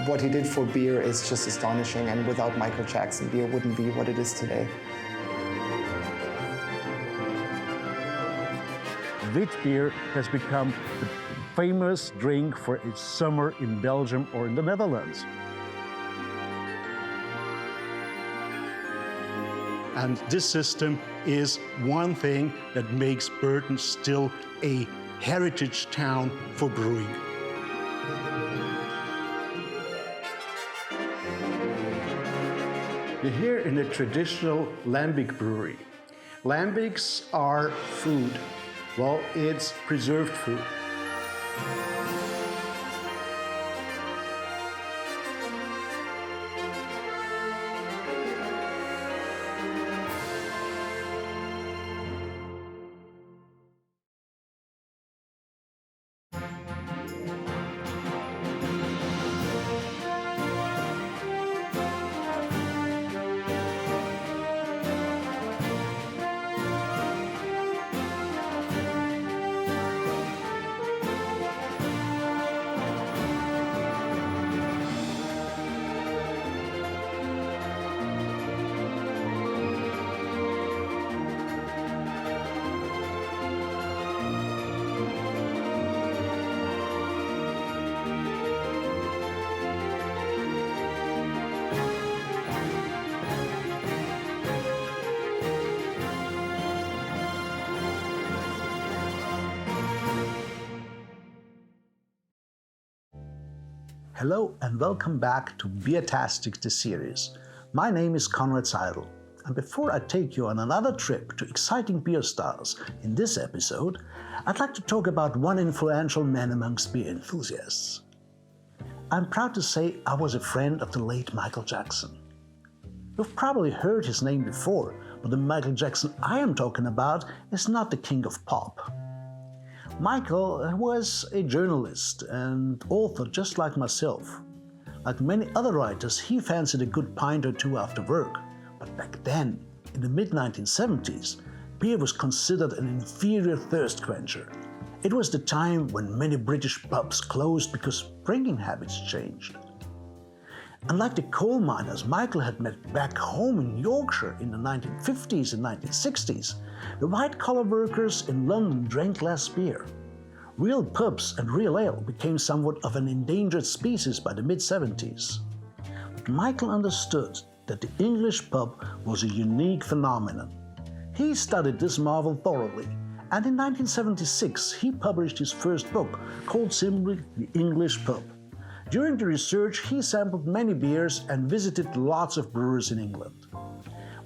What he did for beer is just astonishing, and without Michael Jackson, beer wouldn't be what it is today. Witbier has become the famous drink for its summer in Belgium or in the Netherlands. And this system is one thing that makes Burton still a heritage town for brewing. We're here in a traditional Lambic brewery. Lambics are food. Well, it's preserved food. Hello and welcome back to Beer-tastic, the series. My name is Konrad Seidel, and before I take you on another trip to exciting beer styles in this episode, I'd like to talk about one influential man amongst beer enthusiasts. I'm proud to say I was a friend of the late Michael Jackson. You've probably heard his name before, but the Michael Jackson I am talking about is not the king of pop. Michael was a journalist and author just like myself. Like many other writers, he fancied a good pint or two after work. But back then, in the mid-1970s, beer was considered an inferior thirst quencher. It was the time when many British pubs closed because drinking habits changed. Unlike the coal miners Michael had met back home in Yorkshire in the 1950s and 1960s, the white-collar workers in London drank less beer. Real pubs and real ale became somewhat of an endangered species by the mid-70s. But Michael understood that the English pub was a unique phenomenon. He studied this marvel thoroughly, and in 1976 he published his first book, called simply The English Pub. During the research, he sampled many beers and visited lots of brewers in England.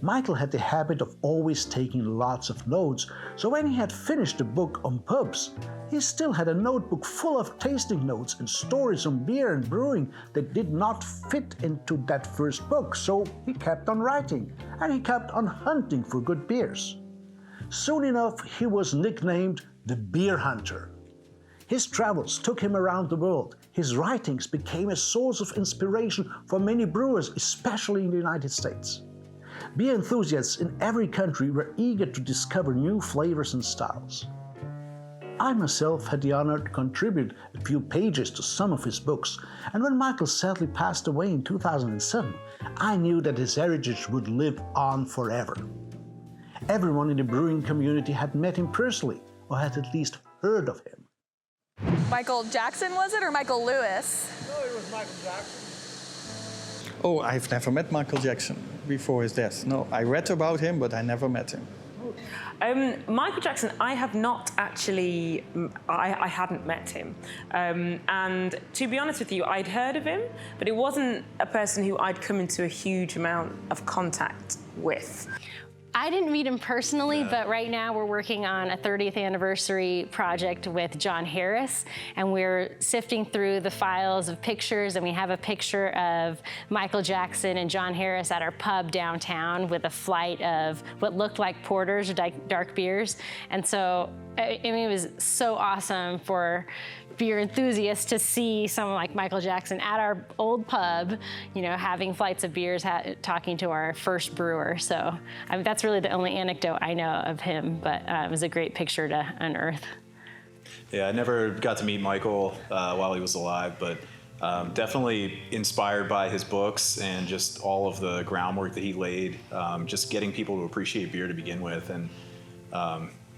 Michael had the habit of always taking lots of notes, so when he had finished the book on pubs, he still had a notebook full of tasting notes and stories on beer and brewing that did not fit into that first book, so he kept on writing, and he kept on hunting for good beers. Soon enough, he was nicknamed the Beer Hunter. His travels took him around the world. His writings became a source of inspiration for many brewers, especially in the United States. Beer enthusiasts in every country were eager to discover new flavors and styles. I myself had the honor to contribute a few pages to some of his books, and when Michael sadly passed away in 2007, I knew that his heritage would live on forever. Everyone in the brewing community had met him personally, or had at least heard of him. Michael Jackson, was it, or Michael Lewis? No, it was Michael Jackson. Oh, I've never met Michael Jackson before his death. No, I read about him, but I never met him. Michael Jackson, I have not actually, I hadn't met him. And to be honest with you, I'd heard of him, but it wasn't a person who I'd come into a huge amount of contact with. I didn't meet him personally, but right now we're working on a 30th anniversary project with John Harris, and we're sifting through the files of pictures, and we have a picture of Michael Jackson and John Harris at our pub downtown with a flight of what looked like porters or dark beers. And so, I mean, it was so awesome for beer enthusiasts to see someone like Michael Jackson at our old pub, you know, having flights of beers, talking to our first brewer. So I mean, that's really the only anecdote I know of him, but it was a great picture to unearth. Yeah, I never got to meet Michael while he was alive, but Definitely inspired by his books and just all of the groundwork that he laid, just getting people to appreciate beer to begin with. And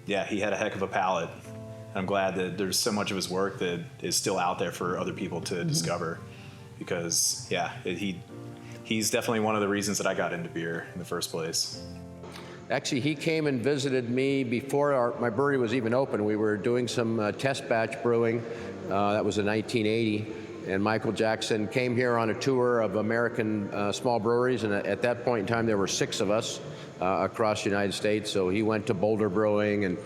yeah, he had a heck of a palate. And I'm glad that there's so much of his work that is still out there for other people to discover, because yeah, he's definitely one of the reasons that I got into beer in the first place. Actually, he came and visited me before my brewery was even open. We were doing some test batch brewing. That was in 1980. And Michael Jackson came here on a tour of American small breweries. And at that point in time, there were 6 of us across the United States. So he went to Boulder Brewing and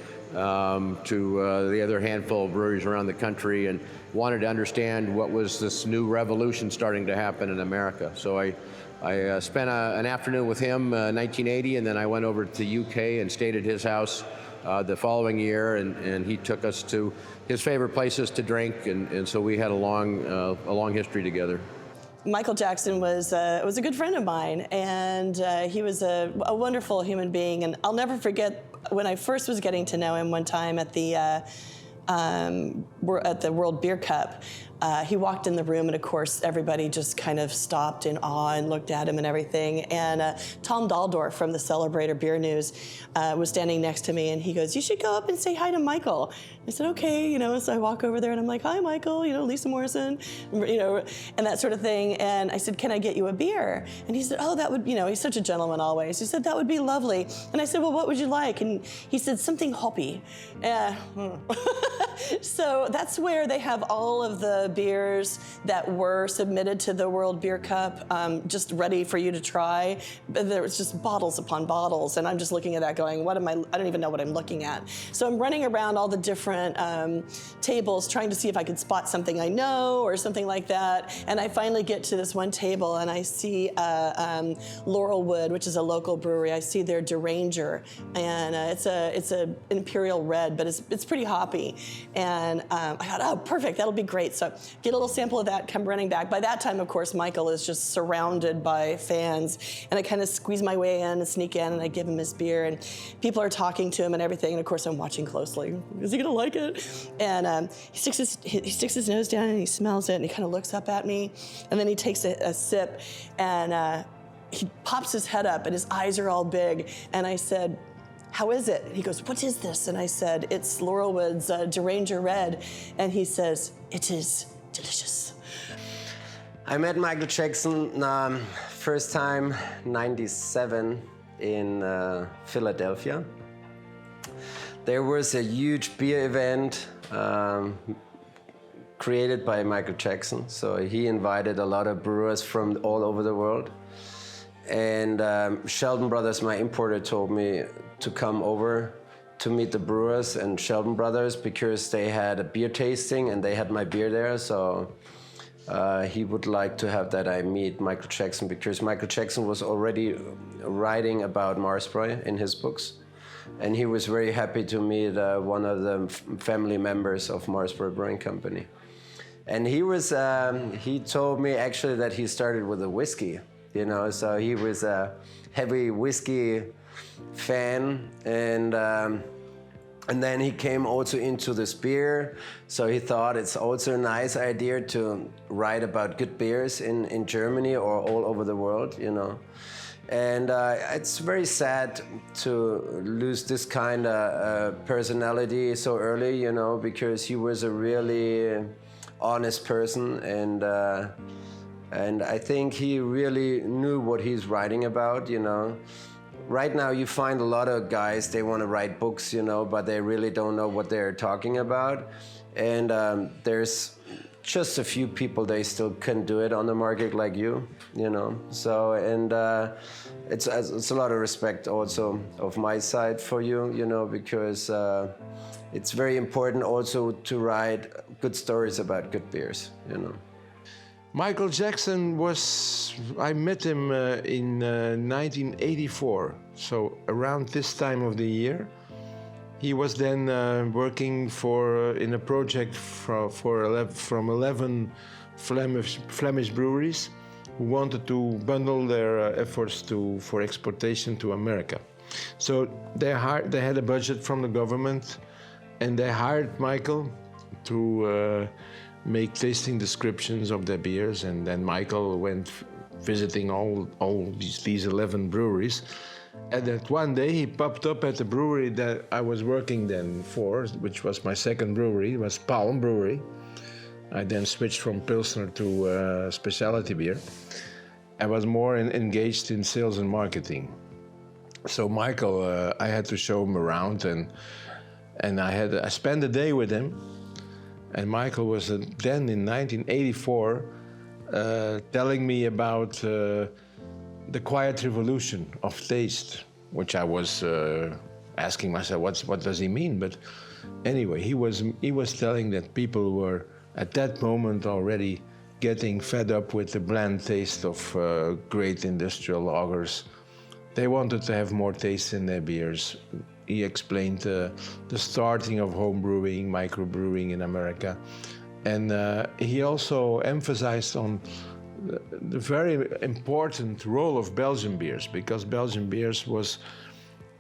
to the other handful of breweries around the country and wanted to understand what was this new revolution starting to happen in America. So I spent an afternoon with him in 1980, and then I went over to the UK and stayed at his house the following year, and he took us to his favorite places to drink, and so we had a long history together. Michael Jackson was a good friend of mine, and he was a wonderful human being. And I'll never forget when I first was getting to know him one time at the World Beer Cup. He walked in the room, and of course, everybody just kind of stopped in awe and looked at him and everything. And Tom Daldorf from the Celebrator Beer News was standing next to me, and he goes, "You should go up and say hi to Michael." I said, "Okay," so I walk over there, and I'm like, "Hi, Michael," Lisa Morrison, and that sort of thing. And I said, "Can I get you a beer?" And he said, "Oh, that would," he's such a gentleman always. He said, "That would be lovely." And I said, "Well, what would you like?" And he said, "Something hoppy." So that's where they have all of the beers that were submitted to the World Beer Cup, just ready for you to try. There was just bottles upon bottles, and I'm just looking at that going, I don't even know what I'm looking at. So I'm running around all the different tables trying to see if I could spot something I know or something like that. And I finally get to this one table, and I see Laurelwood, which is a local brewery. I see their Deranger, and it's a Imperial Red, but it's pretty hoppy. And I thought, oh, perfect, that'll be great. So get a little sample of that, come running back. By that time, of course, Michael is just surrounded by fans. And I kind of squeeze my way in and sneak in, and I give him his beer. And people are talking to him and everything. And of course, I'm watching closely. Is he gonna like it? And he sticks his nose down, and he smells it, and he kind of looks up at me. And then he takes a sip, and he pops his head up, and his eyes are all big. And I said, "How is it?" He goes, "What is this?" And I said, "It's Laurelwood's Deranger Red." And he says, "It is delicious." I met Michael Jackson first time, 97, in Philadelphia. There was a huge beer event created by Michael Jackson. So he invited a lot of brewers from all over the world. And Sheldon Brothers, my importer, told me to come over to meet the brewers and Sheldon Brothers, because they had a beer tasting and they had my beer there. So he would like to have that I meet Michael Jackson, because Michael Jackson was already writing about Marsbrough in his books. And he was very happy to meet one of the family members of Marsbrough Brewing Company. And he told me actually that he started with a whiskey. So he was a heavy whiskey fan, and then he came also into this beer. So he thought it's also a nice idea to write about good beers in Germany or all over the world, And it's very sad to lose this kind of personality so early, because he was a really honest person, and I think he really knew what he's writing about, Right now you find a lot of guys, they want to write books, but they really don't know what they're talking about. And there's just a few people, they still can do it on the market like you, So, and it's a lot of respect also of my side for you, because it's very important also to write good stories about good beers, Michael Jackson I met him in 1984, so around this time of the year. He was then working in a project from 11 Flemish breweries who wanted to bundle their efforts for exportation to America. So they had a budget from the government, and they hired Michael to make tasting descriptions of their beers, and then Michael went visiting all these 11 breweries. And that one day he popped up at the brewery that I was working then for, which was my second brewery. It was Palm Brewery. I then switched from Pilsner to specialty beer. I was more engaged in sales and marketing. So Michael, I had to show him around, and I spent a day with him. And Michael was then in 1984 telling me about the quiet revolution of taste, which I was asking myself, what does he mean? But anyway, he was telling that people were at that moment already getting fed up with the bland taste of great industrial lagers. They wanted to have more taste in their beers. He explained the starting of home brewing, microbrewing in America. And he also emphasized on the very important role of Belgian beers, because Belgian beers was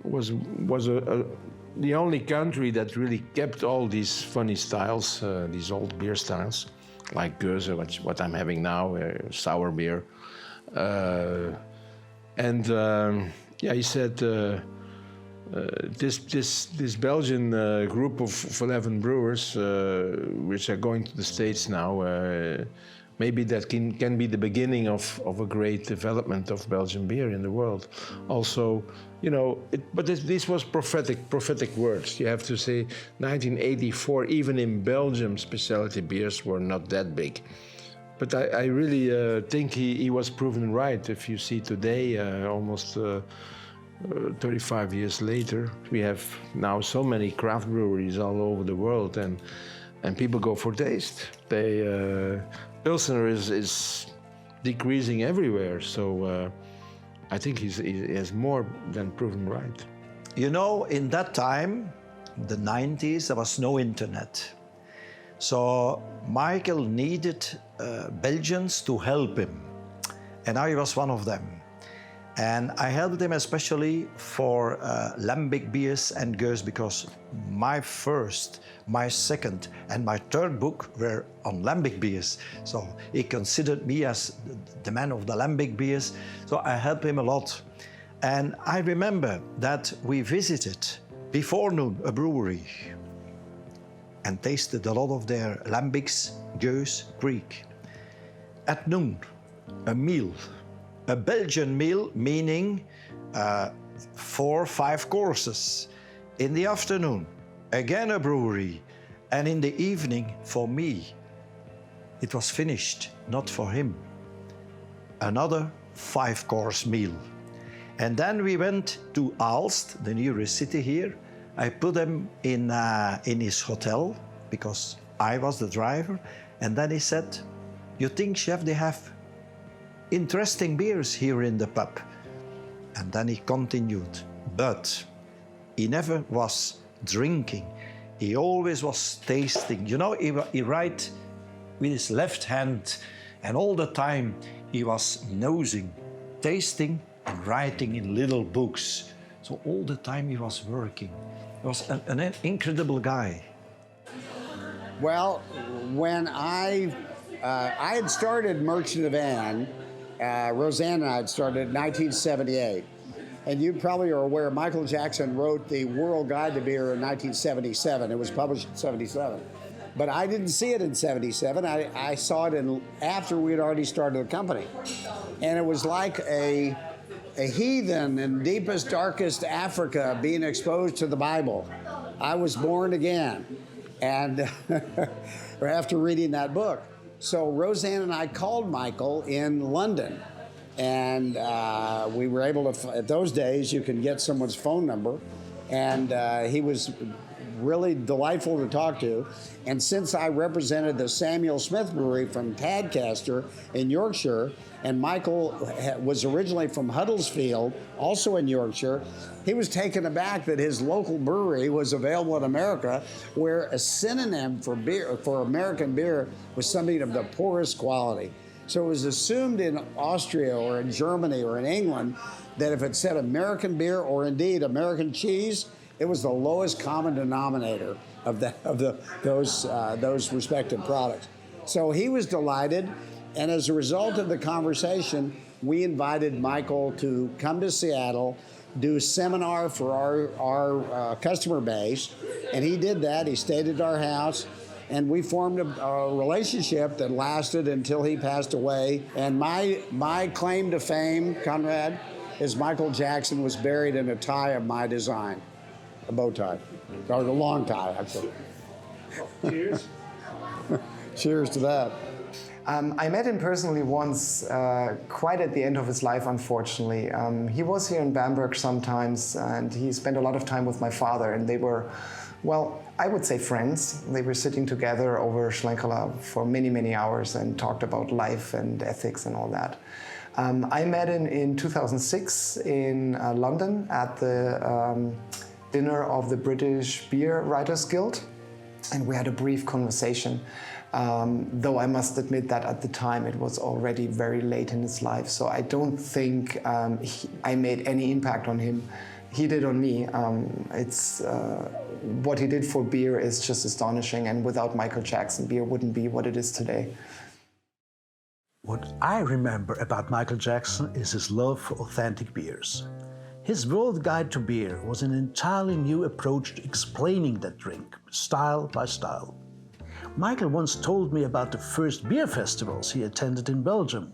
the only country that really kept all these funny styles, these old beer styles, like Gueuze, what I'm having now, sour beer. Yeah, he said this Belgian group of 11 brewers, which are going to the States now, maybe that can be the beginning of a great development of Belgian beer in the world. Also, you know, but this was prophetic words. You have to say 1984, even in Belgium, specialty beers were not that big. But I really think he was proven right. If you see today, almost 35 years later, we have now so many craft breweries all over the world, and people go for taste. Pilsner is decreasing everywhere, so I think he has more than proven right. You know, in that time, the 90s, there was no internet. So Michael needed Belgians to help him, and I was one of them. And I helped him especially for Lambic beers and Gueuze, because my first, my second, and my third book were on Lambic beers. So he considered me as the man of the Lambic beers. So I helped him a lot. And I remember that we visited before noon a brewery and tasted a lot of their Lambics, Gueuze, Greek. At noon, a meal. A Belgian meal, meaning 4 or 5 courses. In the afternoon, again a brewery. And in the evening, for me, it was finished, not for him. Another 5-course meal. And then we went to Aalst, the nearest city here. I put him in his hotel, because I was the driver. And then he said, "You think, chef, they have interesting beers here in the pub?" And then he continued, but he never was drinking. He always was tasting. You know, he write with his left hand, and all the time he was nosing, tasting, and writing in little books. So all the time he was working. He was an incredible guy. Well, when I had started Merchant of Anne, Roseanne and I had started in 1978. And you probably are aware, Michael Jackson wrote the World Guide to Beer in 1977. It was published in 77. But I didn't see it in 77. I saw it after we had already started the company. And it was like a heathen in deepest, darkest Africa being exposed to the Bible. I was born again, and after reading that book. So Roseanne and I called Michael in London, and we were able to, at those days, you can get someone's phone number, and he was really delightful to talk to. And since I represented the Samuel Smith Brewery from Tadcaster in Yorkshire, and Michael was originally from Huddersfield, also in Yorkshire, he was taken aback that his local brewery was available in America, where a synonym for beer, for American beer, was something of the poorest quality. So it was assumed in Austria or in Germany or in England that if it said American beer or indeed American cheese, it was the lowest common denominator of those respective products. So he was delighted, and as a result of the conversation, we invited Michael to come to Seattle, do a seminar for our customer base, and he did that. He stayed at our house, and we formed a relationship that lasted until he passed away. And my claim to fame, Conrad, is Michael Jackson was buried in a tie of my design, a bow tie, or a long tie, actually. Cheers. Cheers to that. I met him personally once, quite at the end of his life, unfortunately. He was here in Bamberg sometimes, and he spent a lot of time with my father, and they were, well, I would say friends. They were sitting together over Schlenkerla for many, many hours and talked about life and ethics and all that. I met him in 2006 in London at the dinner of the British Beer Writers Guild, and we had a brief conversation. Though I must admit that at the time it was already very late in his life, so I don't think I made any impact on him. He did on me. What he did for beer is just astonishing, and without Michael Jackson, beer wouldn't be what it is today. What I remember about Michael Jackson is his love for authentic beers. His World Guide to Beer was an entirely new approach to explaining that drink, style by style. Michael once told me about the first beer festivals he attended in Belgium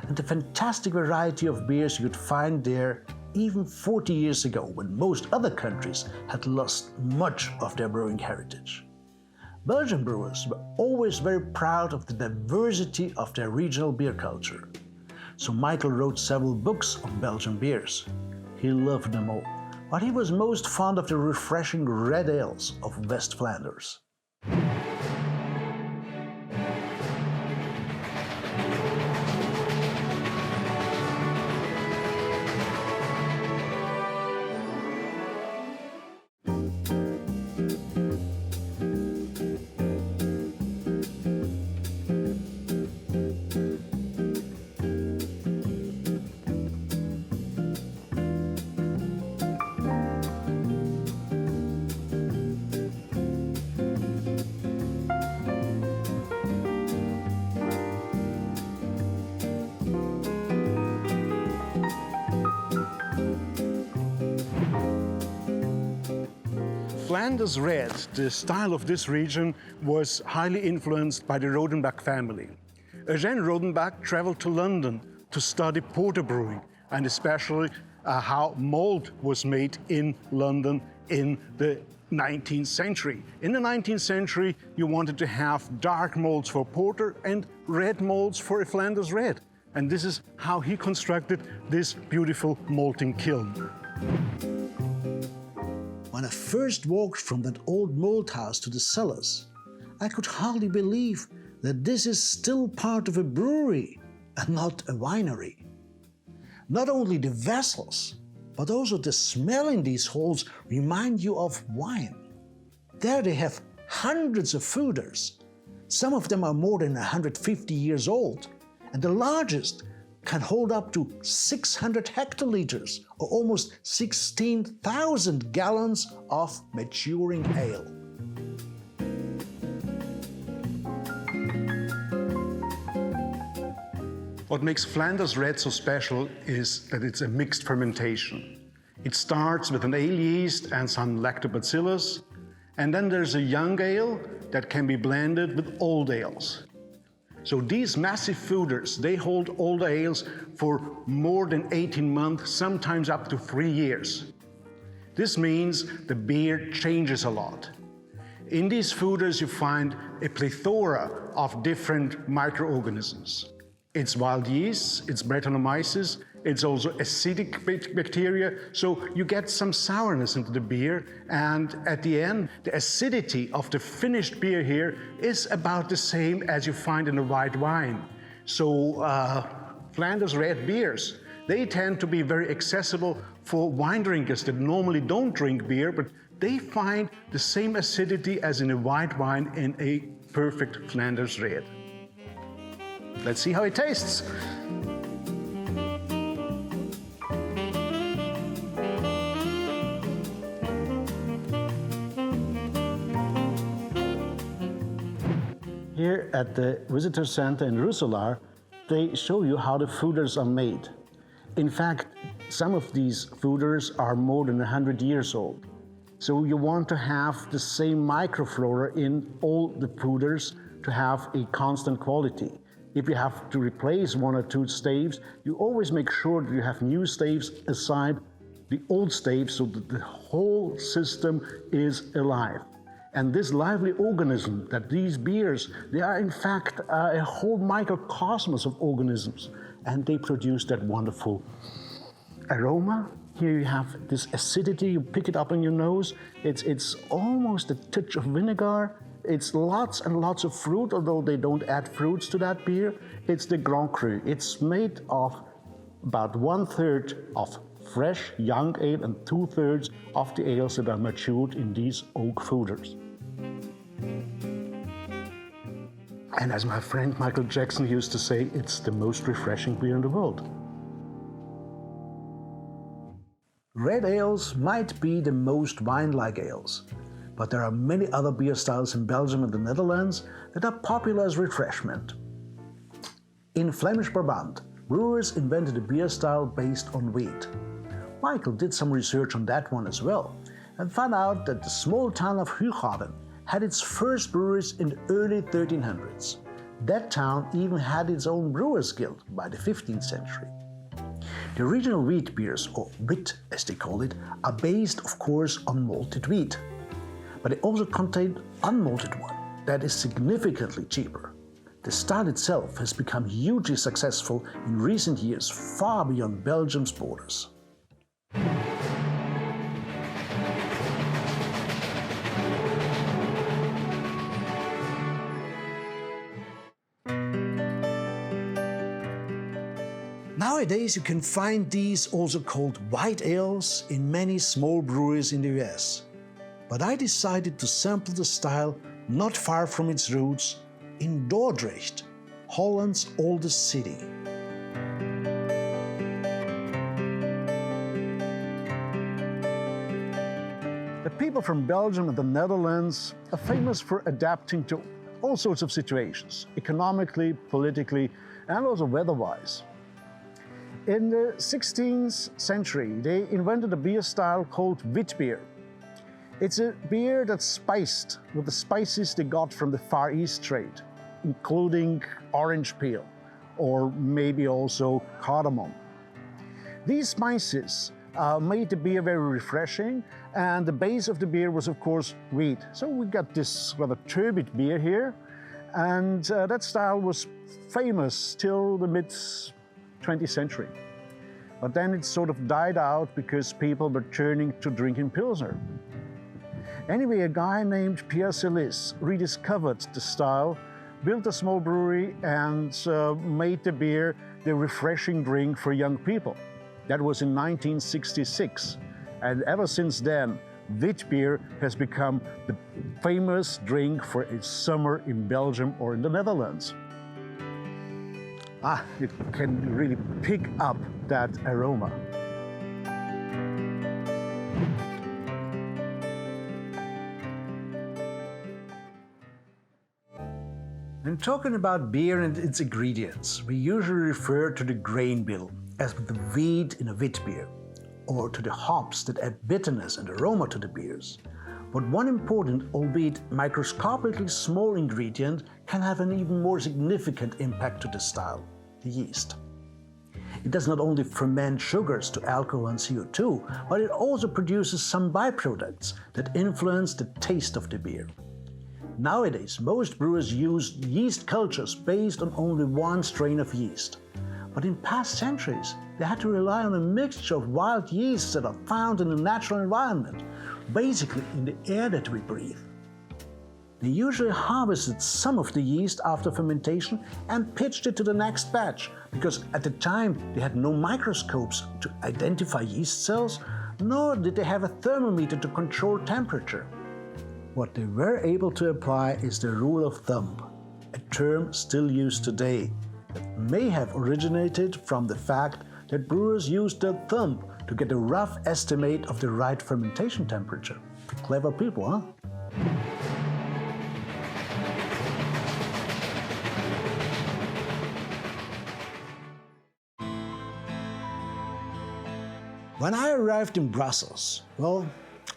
and the fantastic variety of beers you could find there even 40 years ago, when most other countries had lost much of their brewing heritage. Belgian brewers were always very proud of the diversity of their regional beer culture. So Michael wrote several books on Belgian beers. He loved them all, but he was most fond of the refreshing red ales of West Flanders. Flanders Red, the style of this region, was highly influenced by the Rodenbach family. Eugène Rodenbach traveled to London to study porter brewing, and especially how malt was made in London in the 19th century. In the 19th century, you wanted to have dark malts for porter and red malts for a Flanders Red. And this is how he constructed this beautiful malting kiln. When I first walked from that old malt house to the cellars, I could hardly believe that this is still part of a brewery and not a winery. Not only the vessels, but also the smell in these halls remind you of wine. There they have hundreds of foeders. Some of them are more than 150 years old, and the largest can hold up to 600 hectoliters, or almost 16,000 gallons of maturing ale. What makes Flanders Red so special is that it's a mixed fermentation. It starts with an ale yeast and some lactobacillus, and then there's a young ale that can be blended with old ales. So these massive foeders, they hold old ales for more than 18 months, sometimes up to 3 years. This means the beer changes a lot. In these foeders you find a plethora of different microorganisms. It's wild yeast, it's Brettanomyces, it's also acidic bacteria, so you get some sourness into the beer, and at the end, the acidity of the finished beer here is about the same as you find in a white wine. So Flanders Red beers, they tend to be very accessible for wine drinkers that normally don't drink beer, but they find the same acidity as in a white wine in a perfect Flanders Red. Let's see how it tastes. Here at the Visitor Center in Roeselare, they show you how the foeders are made. In fact, some of these foeders are more than 100 years old. So you want to have the same microflora in all the foeders to have a constant quality. If you have to replace one or two staves, you always make sure that you have new staves aside the old staves so that the whole system is alive. And this lively organism that these beers, they are in fact a whole microcosmos of organisms, and they produce that wonderful aroma. Here you have this acidity, you pick it up in your nose. It's almost a touch of vinegar. It's lots and lots of fruit, although they don't add fruits to that beer. It's the Grand Cru. It's made of about 1/3 of fresh young ale and 2/3 of the ales that are matured in these oak foeders. And as my friend Michael Jackson used to say, it's the most refreshing beer in the world. Red ales might be the most wine-like ales, but there are many other beer styles in Belgium and the Netherlands that are popular as refreshment. In Flemish Brabant, brewers invented a beer style based on wheat. Michael did some research on that one as well, and found out that the small town of Hugaden had its first breweries in the early 1300s. That town even had its own brewers' guild by the 15th century. The original wheat beers, or wit as they call it, are based of course on malted wheat. But they also contain unmalted one that is significantly cheaper. The style itself has become hugely successful in recent years, far beyond Belgium's borders. Nowadays you can find these also called white ales in many small breweries in the US. But I decided to sample the style not far from its roots in Dordrecht, Holland's oldest city. The people from Belgium and the Netherlands are famous for adapting to all sorts of situations, economically, politically, and also weather-wise. In the 16th century, they invented a beer style called Witbier. It's a beer that's spiced with the spices they got from the Far East trade, including orange peel, or maybe also cardamom. These spices made the beer very refreshing, and the base of the beer was of course wheat. So we got this rather turbid beer here, and that style was famous till the mid-20th century. But then it sort of died out because people were turning to drinking Pilsner. Anyway, a guy named Pierre Celis rediscovered the style, built a small brewery, and made the beer the refreshing drink for young people. That was in 1966. And ever since then, Witbier has become the famous drink for a summer in Belgium or in the Netherlands. You can really pick up that aroma. When talking about beer and its ingredients, we usually refer to the grain bill as the wheat in a wit beer, or to the hops that add bitterness and aroma to the beers. But one important, albeit microscopically small ingredient can have an even more significant impact to the style: the yeast. It does not only ferment sugars to alcohol and CO2, but it also produces some byproducts that influence the taste of the beer. Nowadays, most brewers use yeast cultures based on only one strain of yeast. But in past centuries, they had to rely on a mixture of wild yeasts that are found in the natural environment, basically in the air that we breathe. They usually harvested some of the yeast after fermentation and pitched it to the next batch, because at the time they had no microscopes to identify yeast cells, nor did they have a thermometer to control temperature. What they were able to apply is the rule of thumb, a term still used today that may have originated from the fact that brewers used their thumb to get a rough estimate of the right fermentation temperature. Clever people, huh? When I arrived in Brussels, well,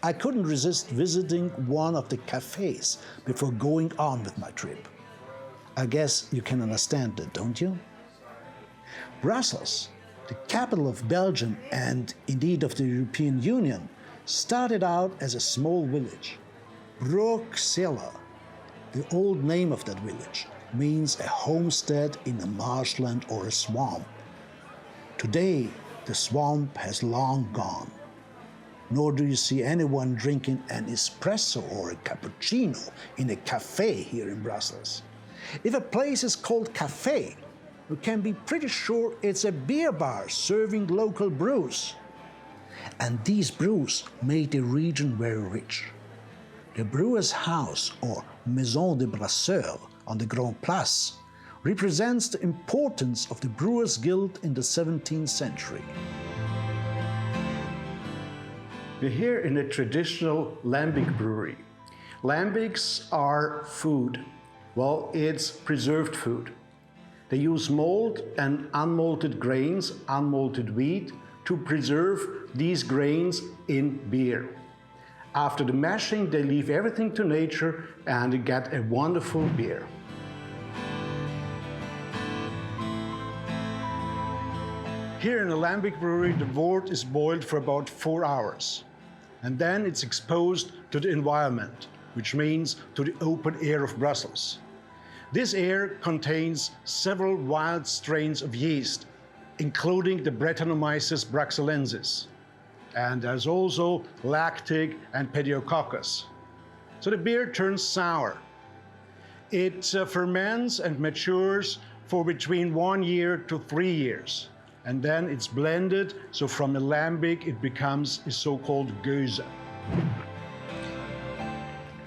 I couldn't resist visiting one of the cafes before going on with my trip. I guess you can understand it, don't you? Brussels, the capital of Belgium and indeed of the European Union, started out as a small village. Bruxelles, the old name of that village, means a homestead in a marshland or a swamp. Today, the swamp has long gone. Nor do you see anyone drinking an espresso or a cappuccino in a cafe here in Brussels. If a place is called cafe, you can be pretty sure it's a beer bar serving local brews. And these brews made the region very rich. The brewer's house, or Maison de Brasseur on the Grand Place, represents the importance of the Brewers Guild in the 17th century. We're here in a traditional Lambic brewery. Lambics are food. Well, it's preserved food. They use malt and unmalted grains, unmalted wheat, to preserve these grains in beer. After the mashing, they leave everything to nature and get a wonderful beer. Here in a Lambic brewery, the wort is boiled for about 4 hours. And then it's exposed to the environment, which means to the open air of Brussels. This air contains several wild strains of yeast, including the Brettanomyces bruxellensis. And there's also lactic and pediococcus. So the beer turns sour. It ferments and matures for between 1 year to 3 years. And then it's blended, so from a lambic it becomes a so-called Gueuze.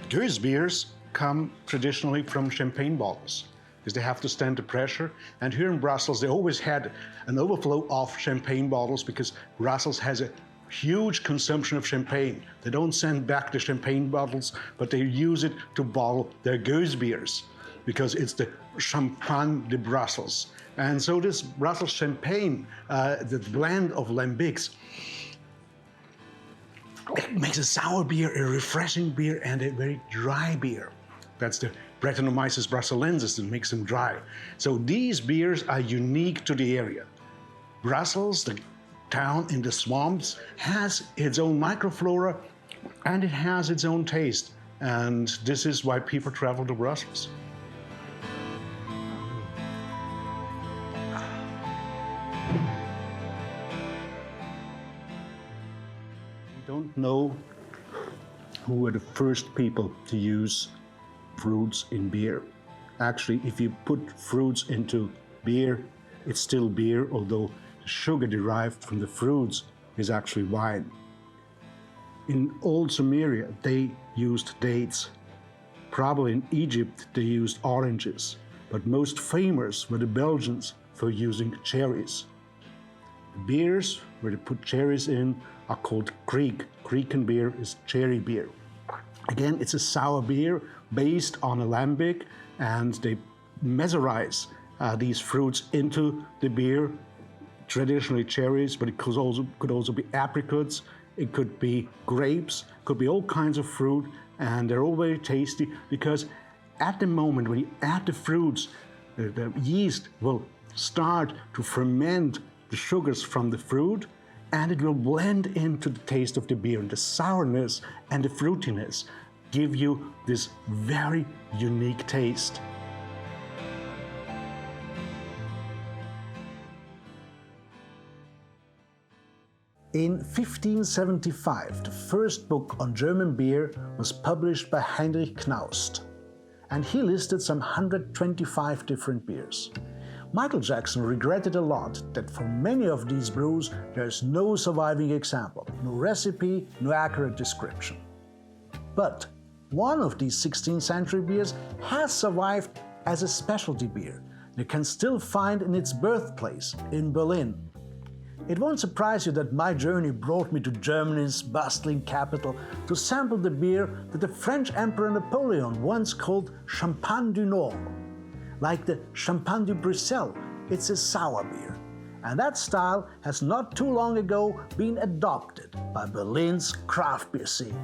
Gueuze beers come traditionally from champagne bottles, because they have to stand the pressure. And here in Brussels, they always had an overflow of champagne bottles because Brussels has a huge consumption of champagne. They don't send back the champagne bottles, but they use it to bottle their Gueuze beers, because it's the Champagne de Brussels. And so this Brussels champagne, the blend of Lambics, it makes a sour beer, a refreshing beer, and a very dry beer. That's the Brettanomyces bruxellensis that makes them dry. So these beers are unique to the area. Brussels, the town in the swamps, has its own microflora and it has its own taste. And this is why people travel to Brussels. We don't know who were the first people to use fruits in beer. Actually, if you put fruits into beer, it's still beer, although the sugar derived from the fruits is actually wine. In old Sumeria, they used dates. Probably in Egypt, they used oranges. But most famous were the Belgians for using cherries. The beers where they put cherries in are called Kriek. Krieken beer is cherry beer. Again, it's a sour beer based on a lambic, and they meserize these fruits into the beer, traditionally cherries, but it could also be apricots, it could be grapes, could be all kinds of fruit, and they're all very tasty because at the moment when you add the fruits, the yeast will start to ferment the sugars from the fruit, and it will blend into the taste of the beer, and the sourness and the fruitiness give you this very unique taste. In 1575, the first book on German beer was published by Heinrich Knaust, and he listed some 125 different beers. Michael Jackson regretted a lot that for many of these brews there is no surviving example, no recipe, no accurate description. But one of these 16th century beers has survived as a specialty beer. You can still find in its birthplace in Berlin. It won't surprise you that my journey brought me to Germany's bustling capital to sample the beer that the French Emperor Napoleon once called Champagne du Nord. Like the Champagne de Bruxelles, it's a sour beer. And that style has not too long ago been adopted by Berlin's craft beer scene.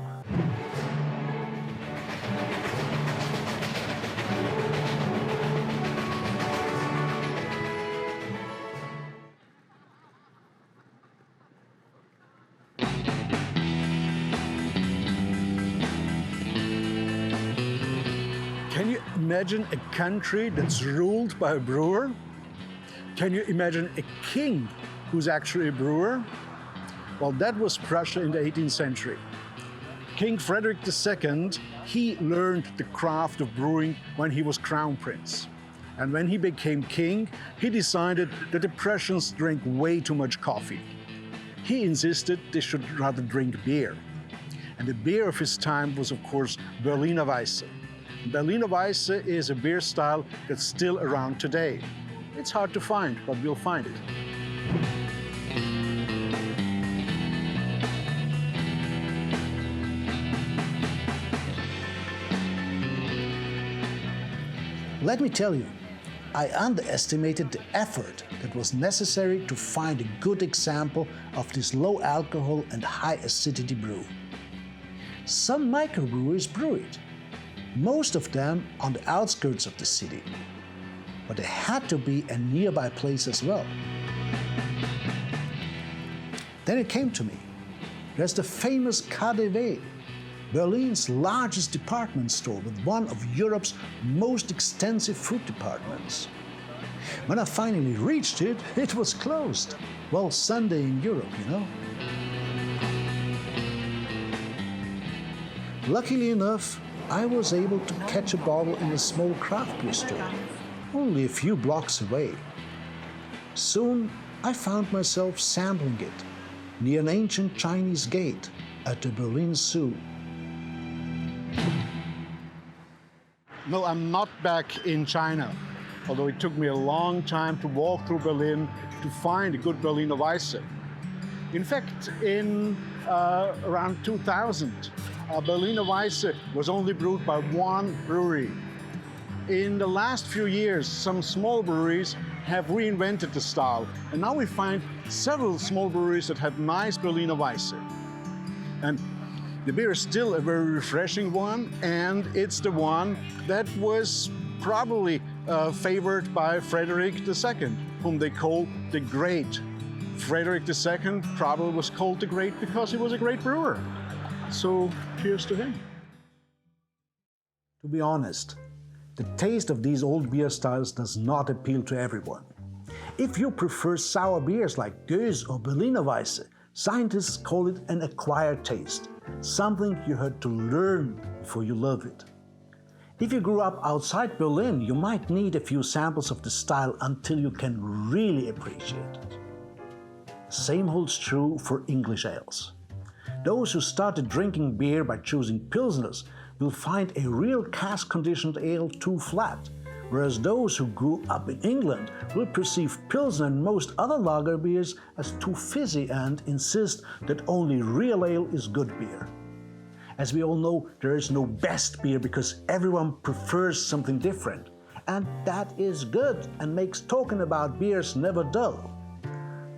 Can you imagine a country that's ruled by a brewer? Can you imagine a king who's actually a brewer? Well, that was Prussia in the 18th century. King Frederick II, he learned the craft of brewing when he was crown prince. And when he became king, he decided that the Prussians drank way too much coffee. He insisted they should rather drink beer. And the beer of his time was, of course, Berliner Weisse. Berliner Weisse is a beer style that's still around today. It's hard to find, but we'll find it. Let me tell you, I underestimated the effort that was necessary to find a good example of this low alcohol and high acidity brew. Some microbreweries brew it, most of them on the outskirts of the city. But there had to be a nearby place as well. Then it came to me. There's the famous KaDeWe, Berlin's largest department store with one of Europe's most extensive food departments. When I finally reached it, it was closed. Well, Sunday in Europe, you know. Luckily enough, I was able to catch a bottle in a small craft beer store, only a few blocks away. Soon, I found myself sampling it near an ancient Chinese gate at the Berlin Zoo. No, I'm not back in China, although it took me a long time to walk through Berlin to find a good Berliner Weisse. In fact, in around 2000, Berliner Weisse was only brewed by one brewery. In the last few years, some small breweries have reinvented the style, and now we find several small breweries that have nice Berliner Weisse. And the beer is still a very refreshing one, and it's the one that was probably favored by Frederick II, whom they call the Great. Frederick II probably was called the Great because he was a great brewer. So cheers to him. To be honest, the taste of these old beer styles does not appeal to everyone. If you prefer sour beers like Gueuze or Berliner Weisse, scientists call it an acquired taste, something you had to learn before you love it. If you grew up outside Berlin, you might need a few samples of the style until you can really appreciate it. The same holds true for English ales. Those who started drinking beer by choosing Pilsners will find a real cask-conditioned ale too flat, whereas those who grew up in England will perceive Pilsner and most other lager beers as too fizzy and insist that only real ale is good beer. As we all know, there is no best beer because everyone prefers something different. And that is good and makes talking about beers never dull.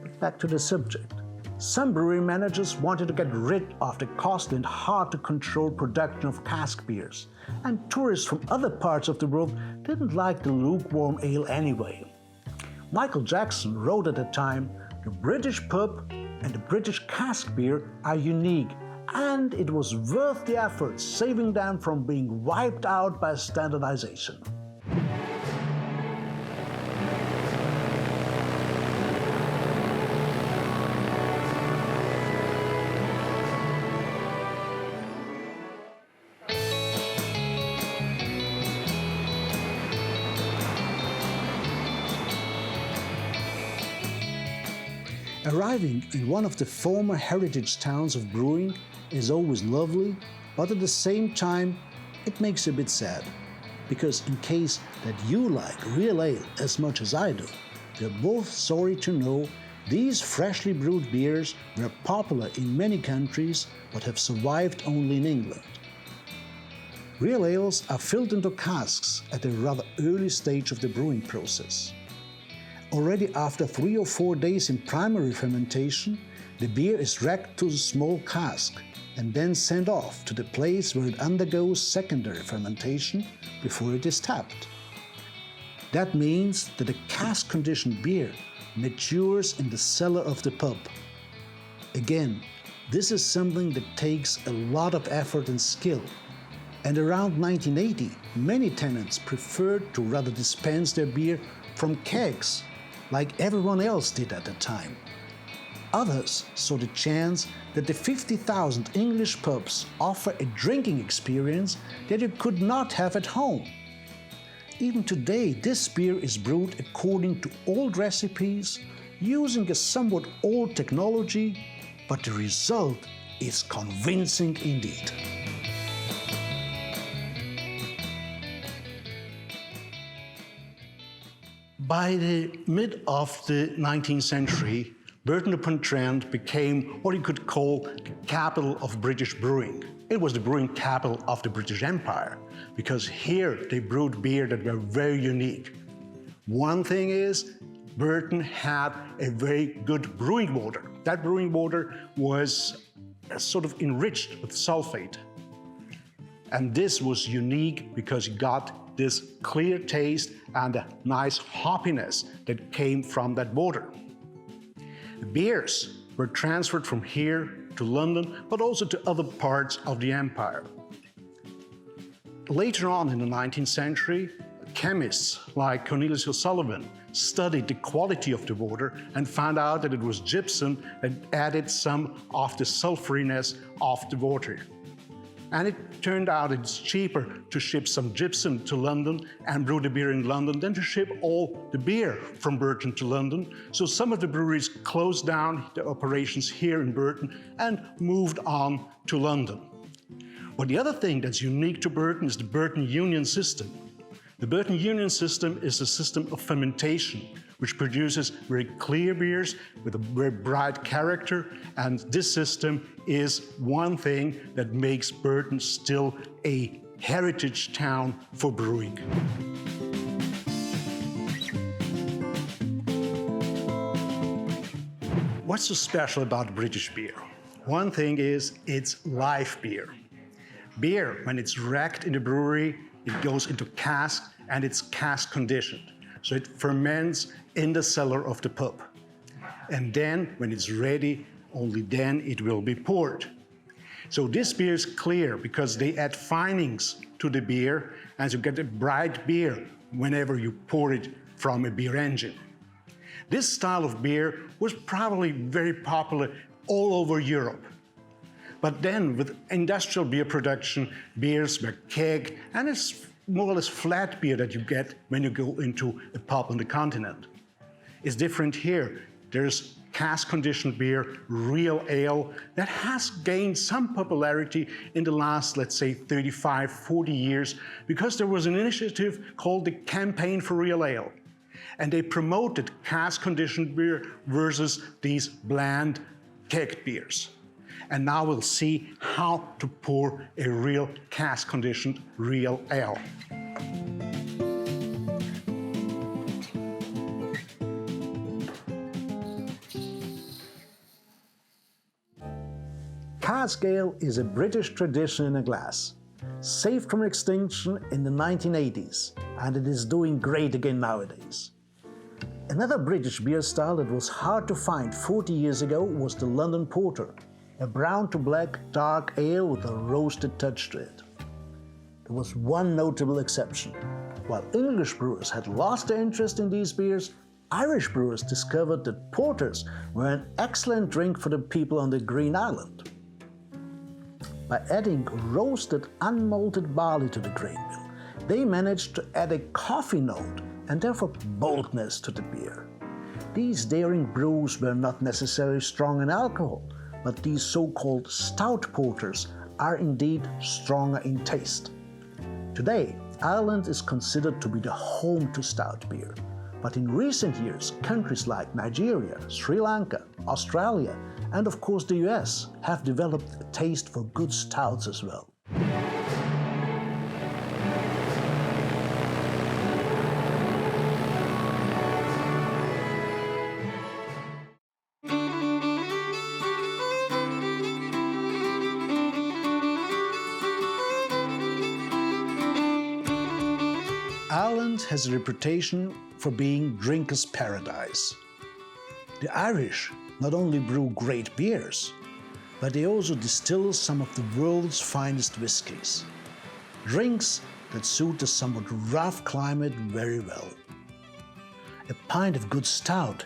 But back to the subject. Some brewery managers wanted to get rid of the costly and hard-to-control production of cask beers, and tourists from other parts of the world didn't like the lukewarm ale anyway. Michael Jackson wrote at the time, "The British pub and the British cask beer are unique, and it was worth the effort saving them from being wiped out by standardization." Arriving in one of the former heritage towns of brewing is always lovely, but at the same time, it makes you a bit sad. Because in case that you like real ale as much as I do, we're both sorry to know these freshly brewed beers were popular in many countries, but have survived only in England. Real ales are filled into casks at a rather early stage of the brewing process. Already after 3 or 4 days in primary fermentation, the beer is racked to the small cask and then sent off to the place where it undergoes secondary fermentation before it is tapped. That means that a cask-conditioned beer matures in the cellar of the pub. Again, this is something that takes a lot of effort and skill. And around 1980, many tenants preferred to rather dispense their beer from kegs, like everyone else did at the time. Others saw the chance that the 50,000 English pubs offer a drinking experience that you could not have at home. Even today, this beer is brewed according to old recipes, using a somewhat old technology, but the result is convincing indeed. By the mid of the 19th century, Burton-Upon-Trent became what you could call the capital of British brewing. It was the brewing capital of the British Empire, because here they brewed beer that were very unique. One thing is, Burton had a very good brewing water. That brewing water was sort of enriched with sulfate. And this was unique because you got this clear taste and a nice hoppiness that came from that water. The beers were transferred from here to London, but also to other parts of the empire. Later on in the 19th century, chemists like Cornelius O'Sullivan studied the quality of the water and found out that it was gypsum that added some of the sulfuriness of the water. And it turned out it's cheaper to ship some gypsum to London and brew the beer in London than to ship all the beer from Burton to London. So some of the breweries closed down their operations here in Burton and moved on to London. But the other thing that's unique to Burton is the Burton Union system. The Burton Union system is a system of fermentation, which produces very clear beers with a very bright character, and this system is one thing that makes Burton still a heritage town for brewing. What's so special about British beer? One thing is it's live beer. Beer, when it's racked in the brewery, it goes into cask and it's cask conditioned. So it ferments in the cellar of the pub. And then, when it's ready, only then it will be poured. So this beer is clear because they add finings to the beer, and you get a bright beer whenever you pour it from a beer engine. This style of beer was probably very popular all over Europe. But then, with industrial beer production, beers were kegged, and it's more or less flat beer that you get when you go into a pub on the continent. It's different here. There's cask-conditioned beer, real ale, that has gained some popularity in the last, let's say, 35, 40 years, because there was an initiative called the Campaign for Real Ale. And they promoted cask-conditioned beer versus these bland, kegged beers. And now we'll see how to pour a real cask-conditioned real ale. Cask ale is a British tradition in a glass, saved from extinction in the 1980s, and it is doing great again nowadays. Another British beer style that was hard to find 40 years ago was the London Porter, a brown to black dark ale with a roasted touch to it. There was one notable exception. While English brewers had lost their interest in these beers, Irish brewers discovered that porters were an excellent drink for the people on the Green Island. By adding roasted unmalted barley to the grain bill, they managed to add a coffee note and therefore boldness to the beer. These daring brews were not necessarily strong in alcohol, but these so-called stout porters are indeed stronger in taste. Today, Ireland is considered to be the home to stout beer, but in recent years, countries like Nigeria, Sri Lanka, Australia, and of course the US have developed a taste for good stouts as well. Ireland has a reputation for being drinkers' paradise. The Irish not only brew great beers, but they also distill some of the world's finest whiskies. Drinks that suit the somewhat rough climate very well. A pint of good stout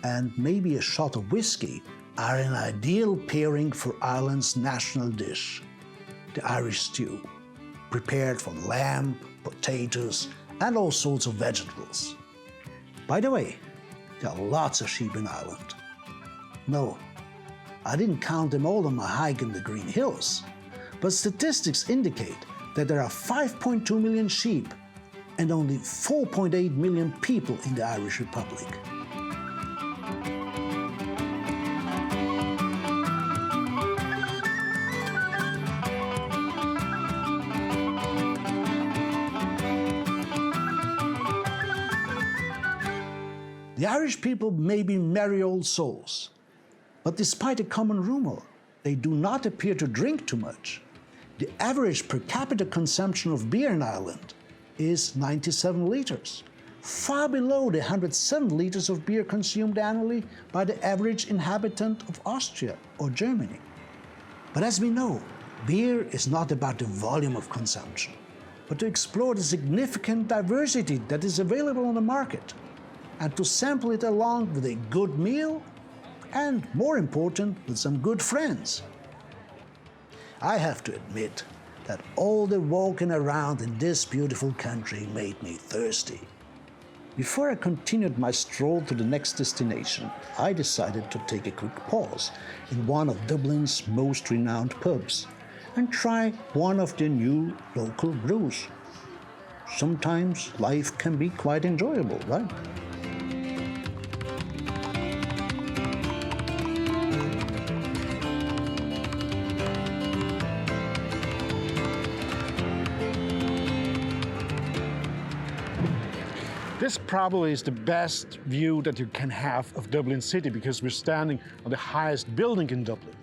and maybe a shot of whiskey are an ideal pairing for Ireland's national dish, the Irish stew, prepared from lamb, potatoes, and all sorts of vegetables. By the way, there are lots of sheep in Ireland. No, I didn't count them all on my hike in the Green Hills, but statistics indicate that there are 5.2 million sheep and only 4.8 million people in the Irish Republic. The Irish people may be merry old souls, but despite a common rumor, they do not appear to drink too much. The average per capita consumption of beer in Ireland is 97 liters, far below the 107 liters of beer consumed annually by the average inhabitant of Austria or Germany. But as we know, beer is not about the volume of consumption, but to explore the significant diversity that is available on the market, and to sample it along with a good meal and, more important, with some good friends. I have to admit that all the walking around in this beautiful country made me thirsty. Before I continued my stroll to the next destination, I decided to take a quick pause in one of Dublin's most renowned pubs and try one of their new local brews. Sometimes life can be quite enjoyable, right? This probably is the best view that you can have of Dublin City because we're standing on the highest building in Dublin.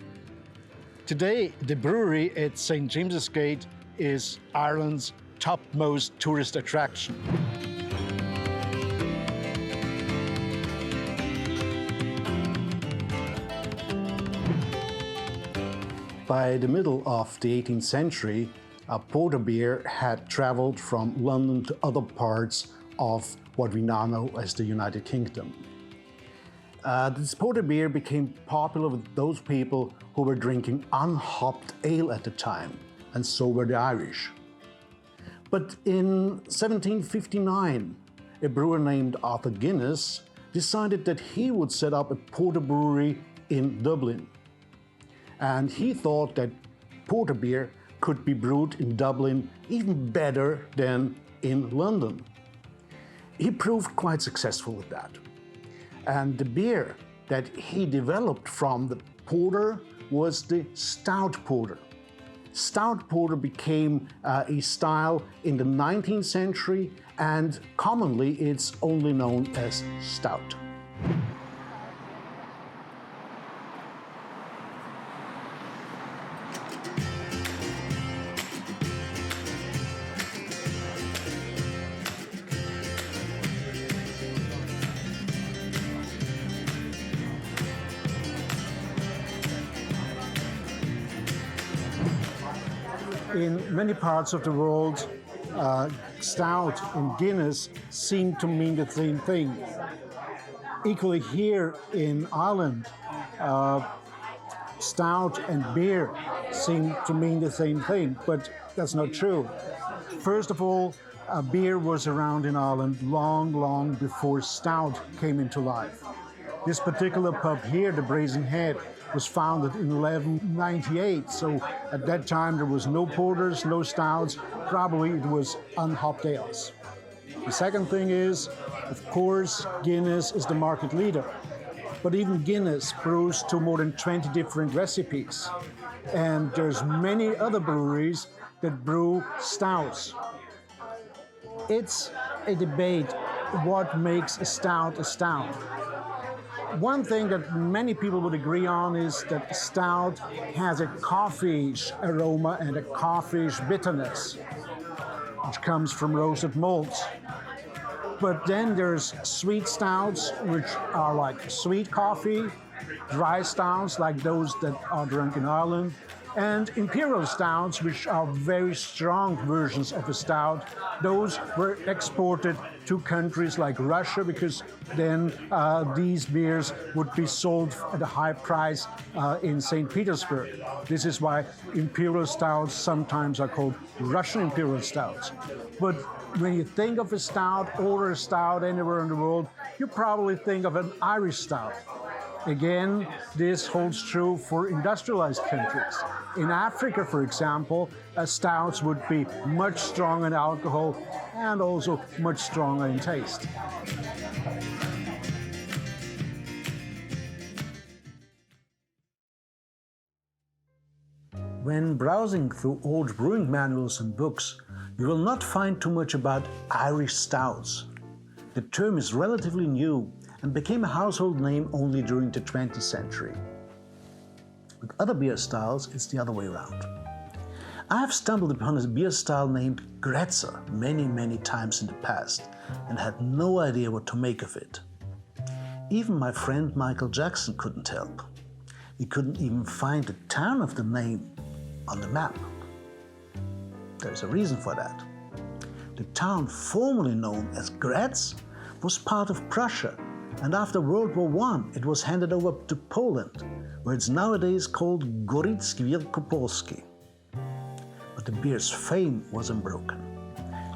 Today, the brewery at St. James's Gate is Ireland's topmost tourist attraction. By the middle of the 18th century, porter beer had traveled from London to other parts of what we now know as the United Kingdom. This porter beer became popular with those people who were drinking unhopped ale at the time, and so were the Irish. But in 1759, a brewer named Arthur Guinness decided that he would set up a porter brewery in Dublin. And he thought that porter beer could be brewed in Dublin even better than in London. He proved quite successful with that. And the beer that he developed from the porter was the stout porter. Stout porter became a style in the 19th century, and commonly it's only known as stout. In many parts of the world, stout and Guinness seem to mean the same thing. Equally here in Ireland, stout and beer seem to mean the same thing, but that's not true. First of all, beer was around in Ireland long before stout came into life. This particular pub here, the Brazen Head, was founded in 1198, so at that time there was no porters, no stouts, probably it was unhopped ales. The second thing is, of course, Guinness is the market leader. But even Guinness brews to more than 20 different recipes. And there's many other breweries that brew stouts. It's a debate, what makes a stout a stout? One thing that many people would agree on is that stout has a coffee-ish aroma and a coffee-ish bitterness. which comes from roasted malts. But then there's sweet stouts, which are like sweet coffee, dry stouts like those that are drunk in Ireland, and imperial stouts, which are very strong versions of a stout. Those were exported to countries like Russia because then these beers would be sold at a high price in St. Petersburg. This is why imperial stouts sometimes are called Russian imperial stouts. But when you think of a stout or a stout anywhere in the world, you probably think of an Irish stout. Again, this holds true for industrialized countries. In Africa, for example, stouts would be much stronger in alcohol and also much stronger in taste. When browsing through old brewing manuals and books, you will not find too much about Irish stouts. The term is relatively new and became a household name only during the 20th century. With other beer styles, it's the other way around. I have stumbled upon a beer style named Graetzer many times in the past and had no idea what to make of it. Even my friend Michael Jackson couldn't help. He couldn't even find the town of the name on the map. There's a reason for that. The town formerly known as Graz was part of Prussia, and after World War I it was handed over to Poland, where it's nowadays called Gorlicz Wielkopolski. But the beer's fame was unbroken.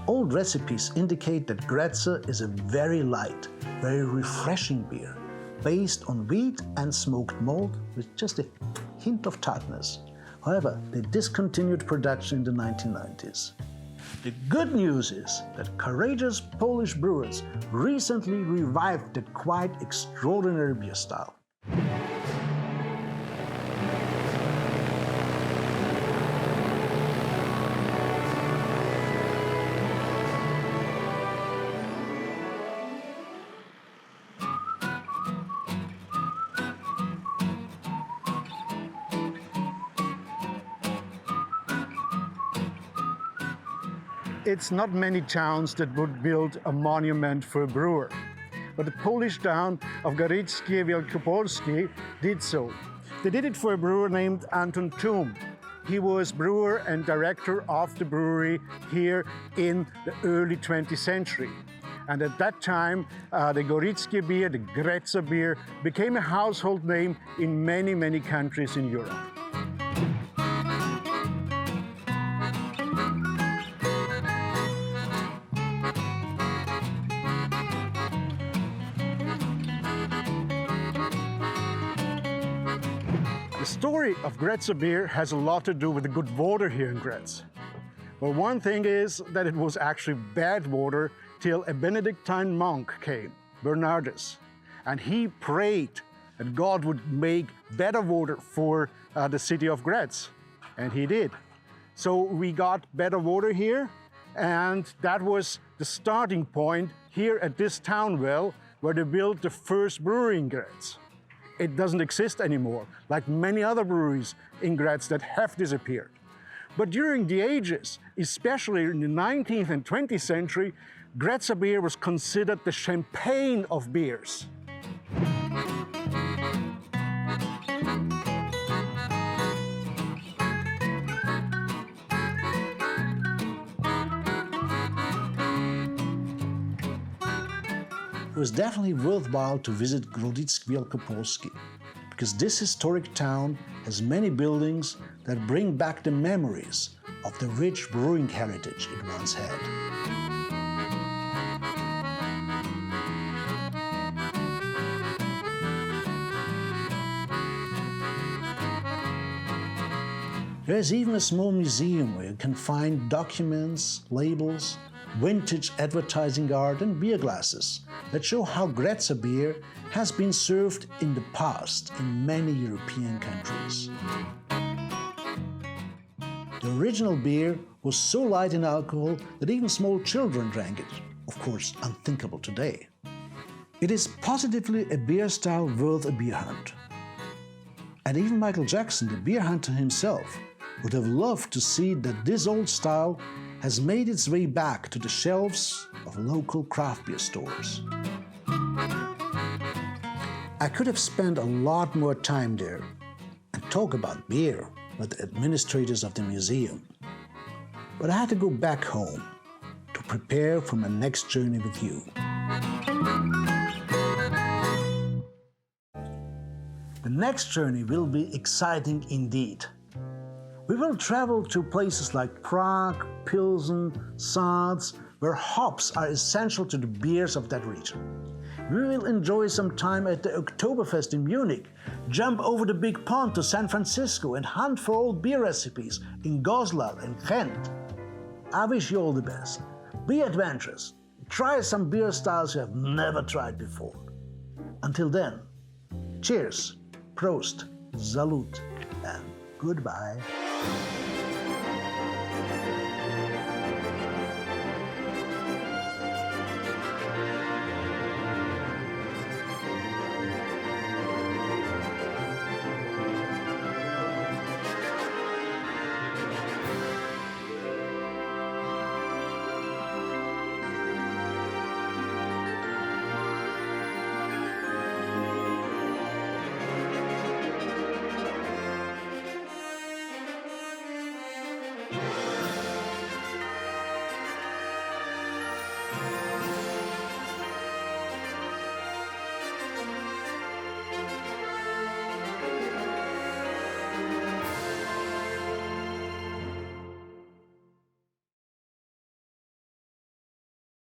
Old recipes indicate that Graetzer is a very light, very refreshing beer, based on wheat and smoked malt with just a hint of tartness. However, they discontinued production in the 1990s. The good news is that courageous Polish brewers recently revived the quite extraordinary beer style. It's not many towns that would build a monument for a brewer, but the Polish town of Gorlicz Wielkopolski did so. They did it for a brewer named Anton Thum. He was brewer and director of the brewery here in the early 20th century. And at that time, the Gorlicz beer, the Graetzer beer, became a household name in many countries in Europe. The story of Graetzer beer has a lot to do with the good water here in Graz. Well, one thing is that it was actually bad water till a Benedictine monk came, Bernardus, and he prayed that God would make better water for the city of Graz, and he did. So we got better water here, and that was the starting point here at this town well, where they built the first brewery in Graz. It doesn't exist anymore, like many other breweries in Graz that have disappeared. But during the ages, especially in the 19th and 20th century, Graetzer beer was considered the champagne of beers. It was definitely worthwhile to visit Gorlicz Wielkopolski, because this historic town has many buildings that bring back the memories of the rich brewing heritage it once had. There's even a small museum where you can find documents, labels, vintage advertising art and beer glasses that show how Graetzer beer has been served in the past in many European countries. The original beer was so light in alcohol that even small children drank it, of course unthinkable today. It is positively a beer style worth a beer hunt. And even Michael Jackson, the beer hunter himself, would have loved to see that this old style has made its way back to the shelves of local craft beer stores. I could have spent a lot more time there and talk about beer with the administrators of the museum. But I had to go back home to prepare for my next journey with you. The next journey will be exciting indeed. We will travel to places like Prague, Pilsen, Sards, where hops are essential to the beers of that region. We will enjoy some time at the Oktoberfest in Munich, jump over the big pond to San Francisco and hunt for old beer recipes in Goslar and Ghent. I wish you all the best. Be adventurous. Try some beer styles you have never tried before. Until then, cheers, Prost, Salut, and goodbye.